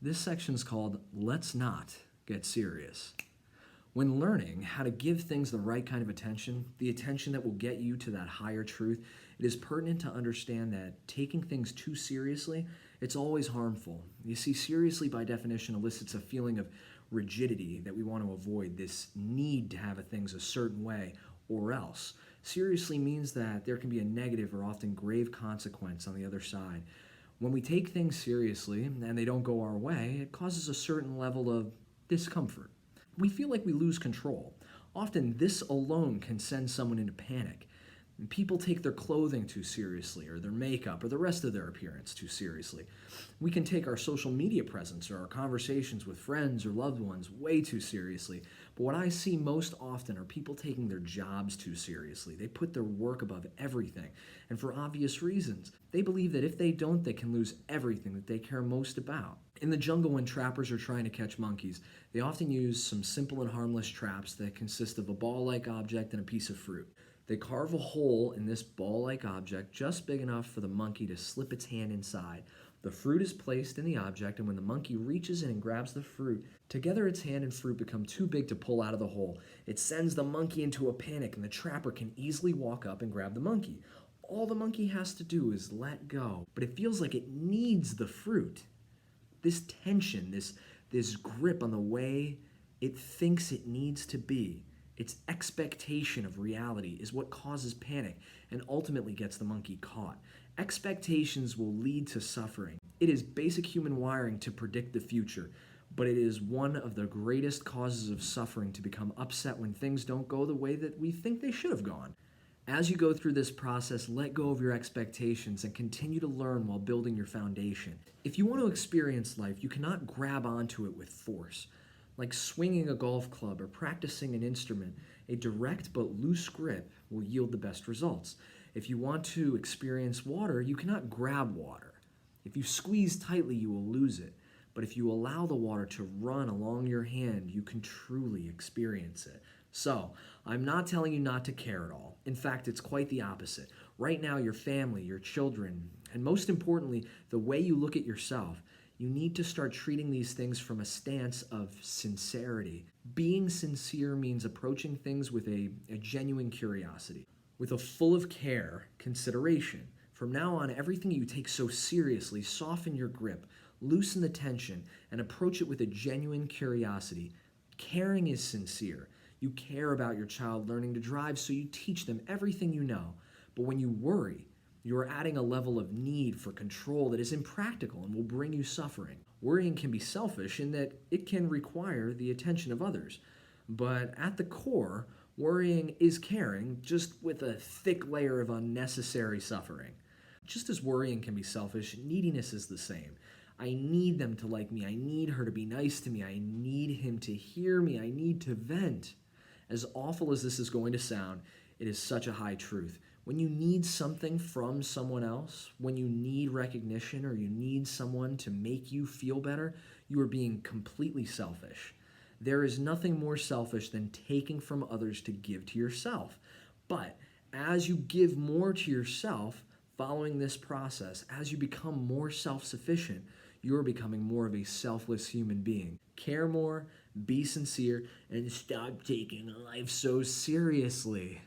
This section is called Let's Not Get Serious. When learning how to give things the right kind of attention, the attention that will get you to that higher truth, it is pertinent to understand that taking things too seriously, it's always harmful. You see, seriously by definition elicits a feeling of rigidity that we want to avoid, this need to have things a certain way or else. Seriously means that there can be a negative or often grave consequence on the other side. When we take things seriously and they don't go our way, it causes a certain level of discomfort. We feel like we lose control. Often this alone can send someone into panic. People take their clothing too seriously, or their makeup, or the rest of their appearance too seriously. We can take our social media presence or our conversations with friends or loved ones way too seriously. But what I see most often are people taking their jobs too seriously. They put their work above everything, and for obvious reasons. They believe that if they don't, they can lose everything that they care most about. In the jungle, when trappers are trying to catch monkeys, they often use some simple and harmless traps that consist of a ball-like object and a piece of fruit. They carve a hole in this ball-like object just big enough for the monkey to slip its hand inside. The fruit is placed in the object, and when the monkey reaches in and grabs the fruit, together its hand and fruit become too big to pull out of the hole. It sends the monkey into a panic, and the trapper can easily walk up and grab the monkey. All the monkey has to do is let go, but it feels like it needs the fruit. This tension, this grip on the way it thinks it needs to be, its expectation of reality is what causes panic and ultimately gets the monkey caught. Expectations will lead to suffering. It is basic human wiring to predict the future, but it is one of the greatest causes of suffering to become upset when things don't go the way that we think they should have gone. As you go through this process, let go of your expectations and continue to learn while building your foundation. If you want to experience life, you cannot grab onto it with force. Like swinging a golf club or practicing an instrument, a direct but loose grip will yield the best results. If you want to experience water, you cannot grab water. If you squeeze tightly, you will lose it. But if you allow the water to run along your hand, you can truly experience it. So, I'm not telling you not to care at all. In fact, it's quite the opposite. Right now, your family, your children, and most importantly, the way you look at yourself, you need to start treating these things from a stance of sincerity. Being sincere means approaching things with a genuine curiosity, with a full of care, consideration. From now on, everything you take so seriously, soften your grip, loosen the tension, and approach it with a genuine curiosity. Caring is sincere. You care about your child learning to drive, so you teach them everything you know. But when you worry, you are adding a level of need for control that is impractical and will bring you suffering. Worrying can be selfish in that it can require the attention of others. But at the core, worrying is caring, just with a thick layer of unnecessary suffering. Just as worrying can be selfish, neediness is the same. I need them to like me. I need her to be nice to me. I need him to hear me. I need to vent. As awful as this is going to sound, it is such a high truth. When you need something from someone else, when you need recognition or you need someone to make you feel better, you are being completely selfish. There is nothing more selfish than taking from others to give to yourself. But as you give more to yourself, following this process, as you become more self-sufficient, you're becoming more of a selfless human being. Care more, be sincere, and stop taking life so seriously.